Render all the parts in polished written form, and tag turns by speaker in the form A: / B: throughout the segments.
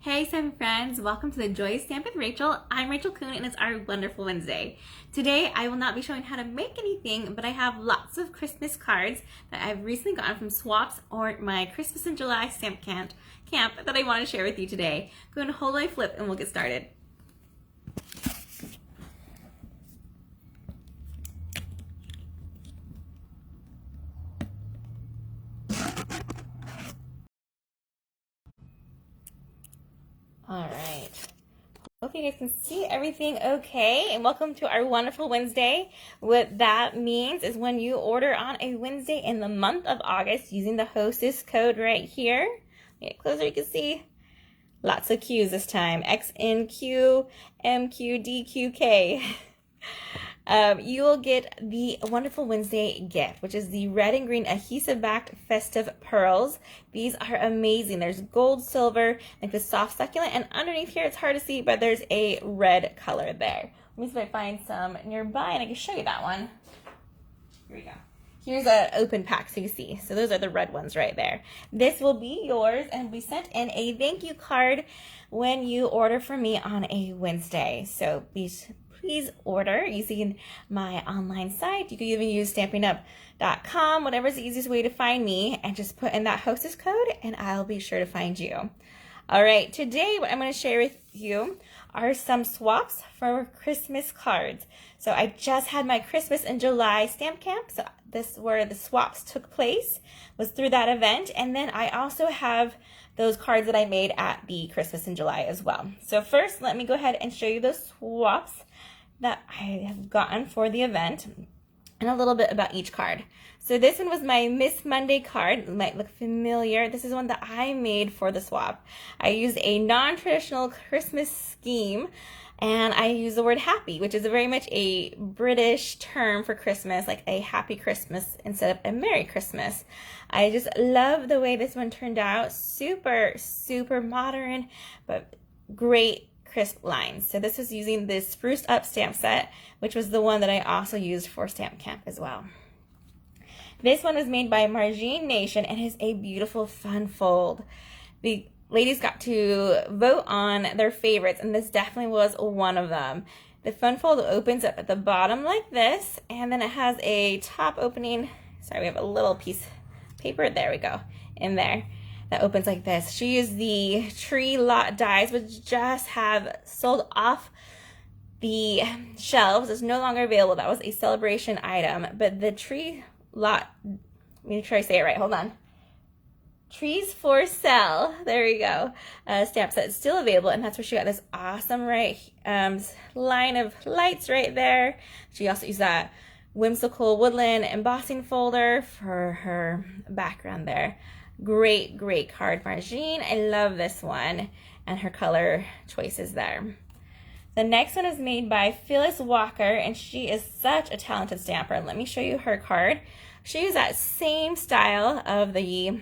A: Hey Stampin' friends, welcome to the Joyous Stamp with Rachel. I'm Rachel Coon and it's our wonderful Wednesday. Today I will not be showing how to make anything, but I have lots of Christmas cards that I've recently gotten from swaps or my Christmas in July stamp camp that I want to share with you today. Go ahead and hold my flip and we'll get started. All right. Hope you guys can see everything okay, and welcome to our wonderful Wednesday. What that means is when you order on a Wednesday in the month of August using the hostess code right here, get closer, you can see lots of Q's this time, XNQ, MQ, DQK. You will get the wonderful Wednesday gift, which is the red and green adhesive backed festive pearls. These are amazing. There's gold, silver, like the soft succulent, and underneath here it's hard to see, but there's a red color there. Let me see if I find some nearby and I can show you that one. Here we go. Here's an open pack so you see. So those are the red ones right there. This will be yours and be sent in a thank you card when you order from me on a Wednesday. So please order using my online site. You can even use stampinup.com, whatever's the easiest way to find me, and just put in that hostess code and I'll be sure to find you. All right, today what I'm going to share with you are some swaps for Christmas cards. So I just had my Christmas in July stamp camp. So this where the swaps took place was through that event. And then I also have those cards that I made at the Christmas in July as well. So first, let me go ahead and show you the swaps that I have gotten for the event and a little bit about each card. So this one was my Miss Monday card. It might look familiar. This is one that I made for the swap. I used a non-traditional Christmas scheme and I used the word happy, which is very much a British term for Christmas, like a happy Christmas instead of a Merry Christmas. I just love the way this one turned out. Super, super modern, but great crisp lines. So this was using this spruced up stamp set, which was the one that I also used for stamp camp as well. This one was made by Margine Nation and is a beautiful fun fold. The ladies got to vote on their favorites and this definitely was one of them. The fun fold opens up at the bottom like this and then it has a top opening. Sorry, we have a little piece of paper. There we go, in there. That opens like this. She used the tree lot dies, which just have sold off the shelves. It's no longer available. That was a celebration item. But the tree lot, let me try to say it right. Hold on. Trees for sale. There we go. Stamp set is still available, and that's where she got this awesome line of lights right there. She also used that whimsical woodland embossing folder for her background there. Great, great card, Margine. I love this one and her color choices there. The next one is made by Phyllis Walker, and she is such a talented stamper. Let me show you her card. She used that same style of the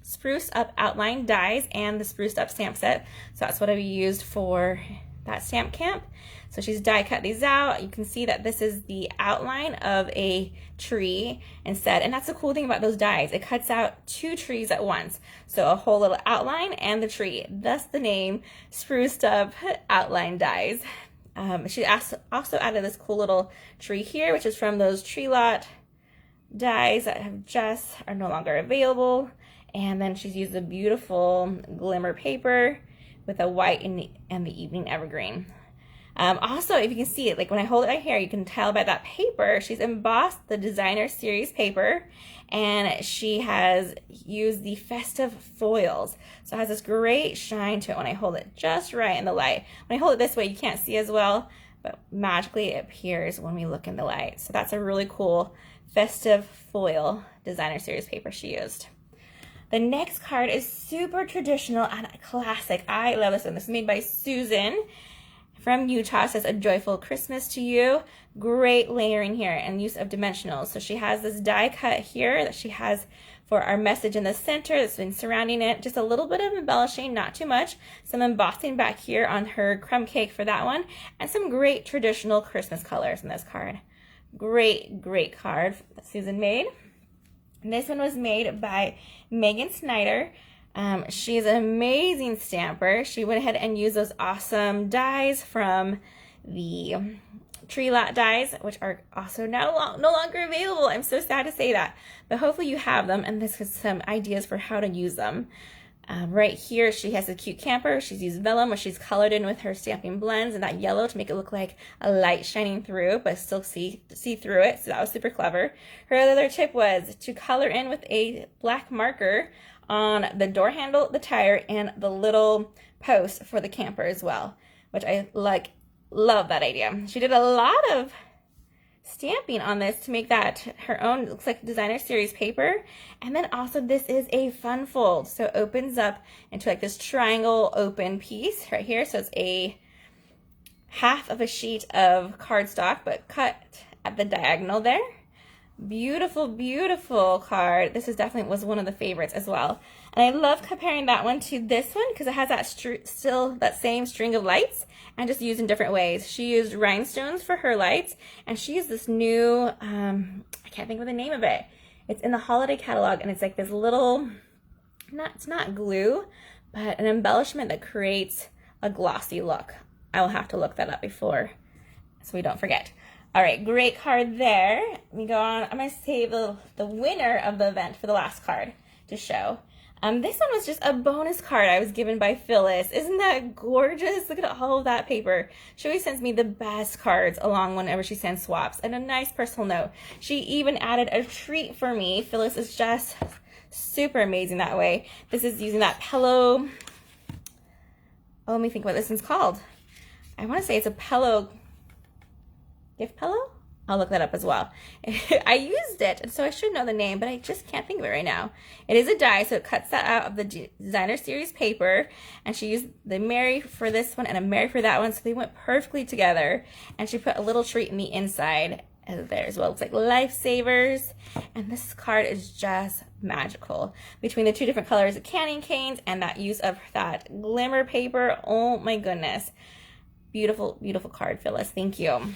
A: spruce up outline dies and the spruced up stamp set. So that's what I used for that stamp camp. So she's die cut these out. You can see that this is the outline of a tree instead. And that's the cool thing about those dies. It cuts out two trees at once. So a whole little outline and the tree. Thus the name spruced up outline dies. She also added this cool little tree here, which is from those tree lot dies that are no longer available. And then she's used a beautiful glimmer paper with a white and the evening evergreen. Also, if you can see it, like when I hold it right here, you can tell by that paper, she's embossed the designer series paper and she has used the festive foils. So it has this great shine to it when I hold it just right in the light. When I hold it this way, you can't see as well, but magically it appears when we look in the light. So that's a really cool festive foil designer series paper she used. The next card is super traditional and classic. I love this one. This is made by Susan from Utah. It says, "A joyful Christmas to you." Great layering here and use of dimensionals. So she has this die cut here that she has for our message in the center that's been surrounding it. Just a little bit of embellishing, not too much. Some embossing back here on her crumb cake for that one. And some great traditional Christmas colors in this card. Great, great card that Susan made. And this one was made by Megan Snyder. She's an amazing stamper. She went ahead and used those awesome dies from the tree lot dies, which are also now no longer available. I'm so sad to say that, but hopefully you have them, and this is some ideas for how to use them. Right here, she has a cute camper. She's used vellum, which she's colored in with her Stampin' blends, and that yellow to make it look like a light shining through, but still see through it. So that was super clever. Her other tip was to color in with a black marker on the door handle, the tire, and the little post for the camper as well, which I love that idea. She did a lot of stamping on this to make that her own. It looks like designer series paper. And then also this is a fun fold, so it opens up into like this triangle open piece right here. So it's a half of a sheet of cardstock but cut at the diagonal there. Beautiful, beautiful card. This is definitely was one of the favorites as well. And I love comparing that one to this one because it has that still that same string of lights and just used in different ways. She used rhinestones for her lights, and she used this new, I can't think of the name of it. It's in the holiday catalog, and it's like this little, it's not glue, but an embellishment that creates a glossy look. I will have to look that up before so we don't forget. All right, great card there. Let me go on. I'm going to save the winner of the event for the last card to show. This one was just a bonus card I was given by Phyllis. Isn't that gorgeous? Look at all of that paper. She always sends me the best cards along whenever she sends swaps, and a nice personal note. She even added a treat for me. Phyllis is just super amazing that way. This is using that pillow. Oh, let me think what this one's called. I want to say it's a pillow. Gift pillow? I'll look that up as well. I used it, and so I should know the name, but I just can't think of it right now. It is a die, so it cuts that out of the designer series paper, and she used the Mary for this one and a Mary for that one, so they went perfectly together, and she put a little treat in the inside there as well. It's like lifesavers, and this card is just magical. Between the two different colors of canning canes and that use of that glimmer paper, oh my goodness. Beautiful, beautiful card, Phyllis. Thank you.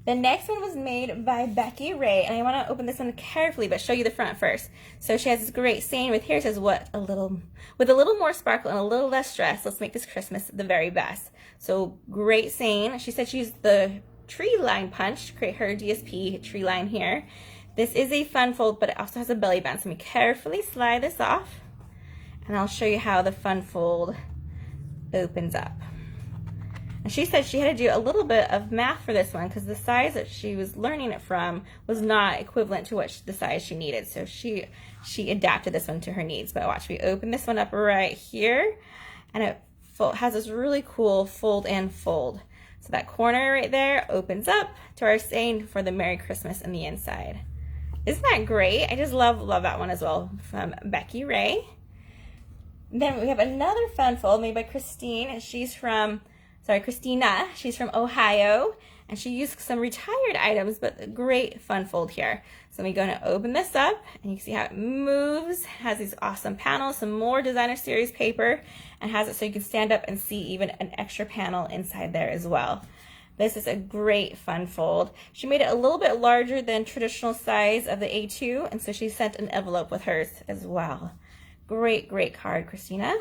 A: The next one was made by Becky Ray, and I want to open this one carefully, but show you the front first. So she has this great saying with here, it says, with a little more sparkle and a little less stress, let's make this Christmas the very best. So great saying. She said she used the tree line punch to create her DSP tree line here. This is a fun fold, but it also has a belly band. So let me carefully slide this off, and I'll show you how the fun fold opens up. And she said she had to do a little bit of math for this one because the size that she was learning it from was not equivalent to what the size she needed. So she adapted this one to her needs. But watch, we open this one up right here, and it has this really cool fold and fold. So that corner right there opens up to our saying for the Merry Christmas in the inside. Isn't that great? I just love that one as well from Becky Ray. Then we have another fun fold made by Christine, and Christina. She's from Ohio, and she used some retired items, but a great fun fold here. So we're going to open this up, and you can see how it moves. It has these awesome panels, some more designer series paper, and has it so you can stand up and see even an extra panel inside there as well. This is a great fun fold. She made it a little bit larger than traditional size of the A2, and so she sent an envelope with hers as well. Great, great card, Christina.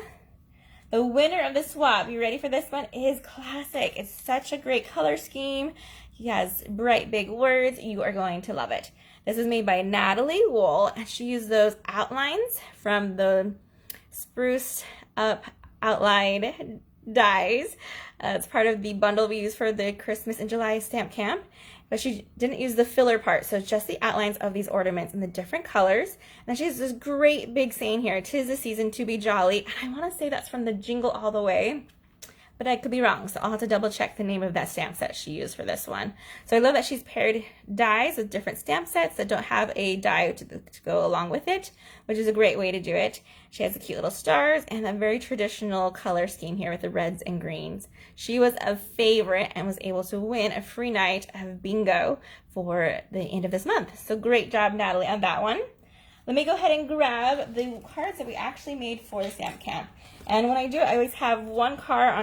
A: The winner of the swap, you ready for this one, is Classic. It's such a great color scheme. He has bright, big words. You are going to love it. This is made by Natalie Wool, and she used those outlines from the spruced up outline dies. It's part of the bundle we use for the Christmas in July stamp camp. But she didn't use the filler part, so it's just the outlines of these ornaments in the different colors. And then she has this great big saying here, "'Tis the season to be jolly." And I want to say that's from the Jingle All the Way, but I could be wrong, so I'll have to double check the name of that stamp set she used for this one. So I love that she's paired dies with different stamp sets that don't have a die to go along with it, which is a great way to do it. She has the cute little stars and a very traditional color scheme here with the reds and greens. She was a favorite and was able to win a free night of bingo for the end of this month. So great job, Natalie, on that one. Let me go ahead and grab the cards that we actually made for the stamp camp. And when I do it, I always have one card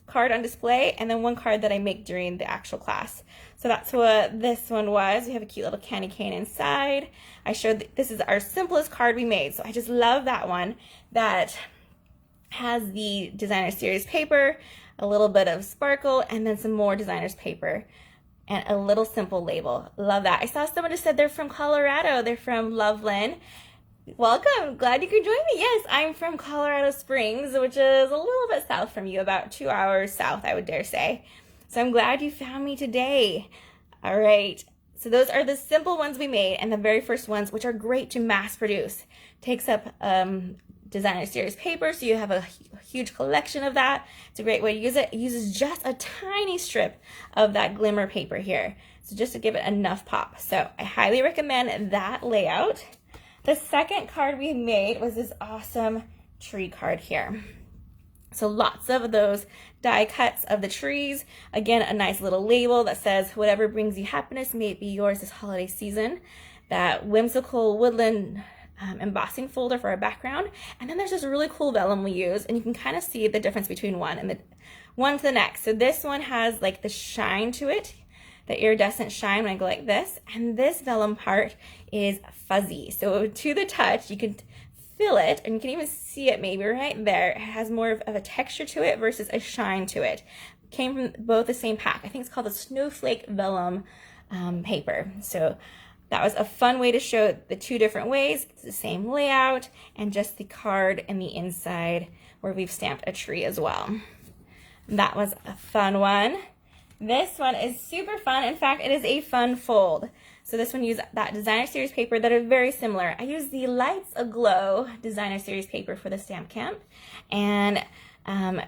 A: card on display and then one card that I make during the actual class. So that's what this one was. We have a cute little candy cane inside. I showed this is our simplest card we made. So I just love that one that has the designer series paper, a little bit of sparkle, and then some more designer's paper and a little simple label. Love that. I saw someone just said they're from Colorado. They're from Loveland. Welcome. Glad you could join me. Yes, I'm from Colorado Springs, which is a little bit south from you, about 2 hours south, I would dare say. So I'm glad you found me today. All right. So those are the simple ones we made, and the very first ones, which are great to mass produce. Takes up designer series paper, so you have a huge collection of that. It's a great way to use it. It uses just a tiny strip of that glimmer paper here, so just to give it enough pop. So I highly recommend that layout. The second card we made was this awesome tree card here. So lots of those die cuts of the trees. Again, a nice little label that says, whatever brings you happiness may it be yours this holiday season. That whimsical woodland embossing folder for our background. And then there's this really cool vellum we use, and you can kind of see the difference between one and the one to the next. So this one has like the shine to it, the iridescent shine when I go like this, and this vellum part is fuzzy. So to the touch, you can feel it, and you can even see it maybe right there. It has more of a texture to it versus a shine to it. Came from both the same pack. I think it's called the Snowflake Vellum paper. So that was a fun way to show the two different ways. It's the same layout and just the card and the inside where we've stamped a tree as well. That was a fun one. This one is super fun. In fact, it is a fun fold. So this one used that designer series paper that are very similar. I used the Lights Aglow designer series paper for the stamp camp. And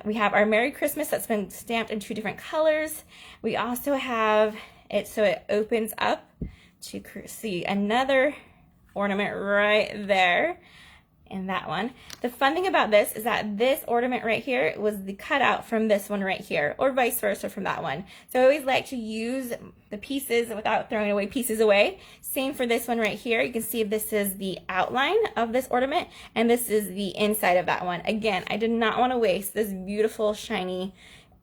A: we have our Merry Christmas that's been stamped in 2 different colors. We also have it so it opens up to see another ornament right there in that one. The fun thing about this is that this ornament right here was the cutout from this one right here, or vice versa from that one. So I always like to use the pieces without throwing away pieces away. Same for this one right here. You can see this is the outline of this ornament, and this is the inside of that one. Again, I did not want to waste this beautiful, shiny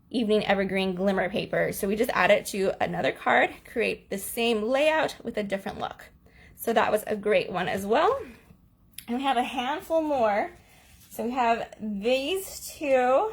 A: evening evergreen glimmer paper. So we just add it to another card, create the same layout with a different look. So that was a great one as well. And we have a handful more. So we have these 2,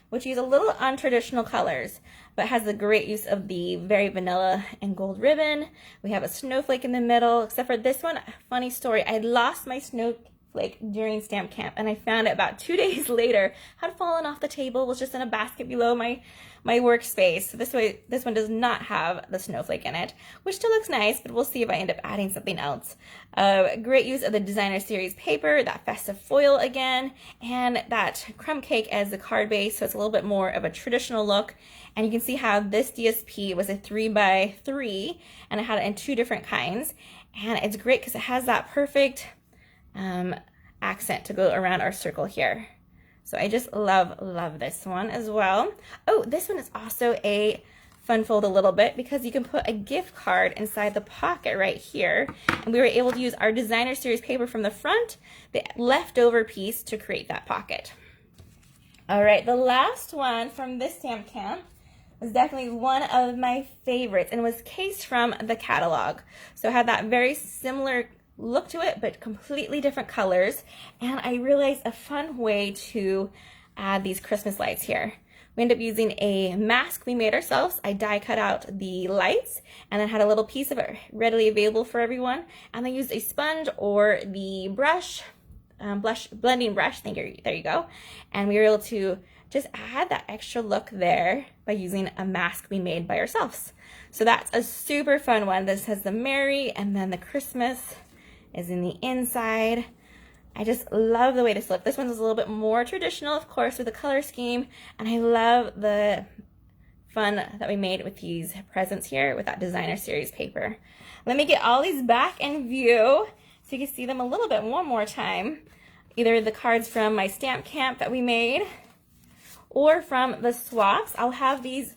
A: which use a little untraditional colors, but has the great use of the very vanilla and gold ribbon. We have a snowflake in the middle, except for this one, funny story. I had lost my snowflake during stamp camp, and I found it about 2 days later. Had fallen off the table, was just in a basket below my workspace. So this one does not have the snowflake in it, which still looks nice, but we'll see if I end up adding something else. Great use of the designer series paper, that festive foil again, and that crumb cake as the card base, so it's a little bit more of a traditional look. And you can see how this DSP was a 3x3, and I had it in 2 different kinds. And it's great because it has that perfect accent to go around our circle here. So I just love this one as well. Oh, this one is also a fun fold a little bit because you can put a gift card inside the pocket right here. And we were able to use our designer series paper from the front, the leftover piece, to create that pocket. All right, the last one from this stamp camp was definitely one of my favorites, and was cased from the catalog. So it had that very similar look to it, but completely different colors. And I realized a fun way to add these Christmas lights here. We ended up using a mask we made ourselves. I die cut out the lights and then had a little piece of it readily available for everyone. And I used a sponge or the brush, blending brush, there you go. And we were able to just add that extra look there by using a mask we made by ourselves. So that's a super fun one. This has the Merry, and then the Christmas is in the inside. I just love the way this looks. This one's a little bit more traditional, of course, with the color scheme, and I love the fun that we made with these presents here with that designer series paper. Let me get all these back in view so you can see them a little bit one more time. Either the cards from my stamp camp that we made or from the swaps. I'll have these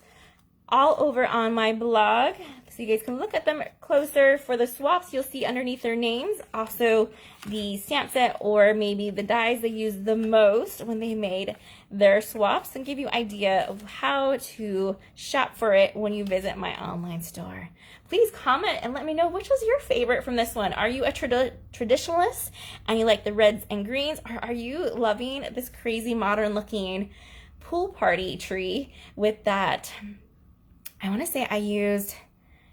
A: all over on my blog, so you guys can look at them closer. For the swaps, you'll see underneath their names also the stamp set or maybe the dies they used the most when they made their swaps, and give you an idea of how to shop for it when you visit my online store. Please comment and let me know which was your favorite from this one. Are you a traditionalist and you like the reds and greens, or are you loving this crazy modern looking pool party tree with that, I want to say I used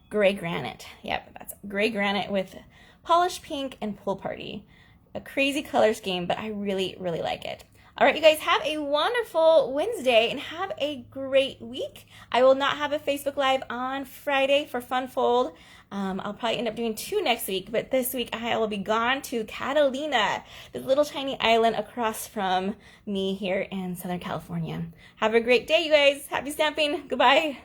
A: gray granite. Yep, that's gray granite with polished pink and pool party. A crazy color scheme, but I really, really like it. All right, you guys, have a wonderful Wednesday and have a great week. I will not have a Facebook Live on Friday for Fun Fold. I'll probably end up doing 2 next week, but this week I will be gone to Catalina, this little tiny island across from me here in Southern California. Have a great day, you guys. Happy stamping. Goodbye.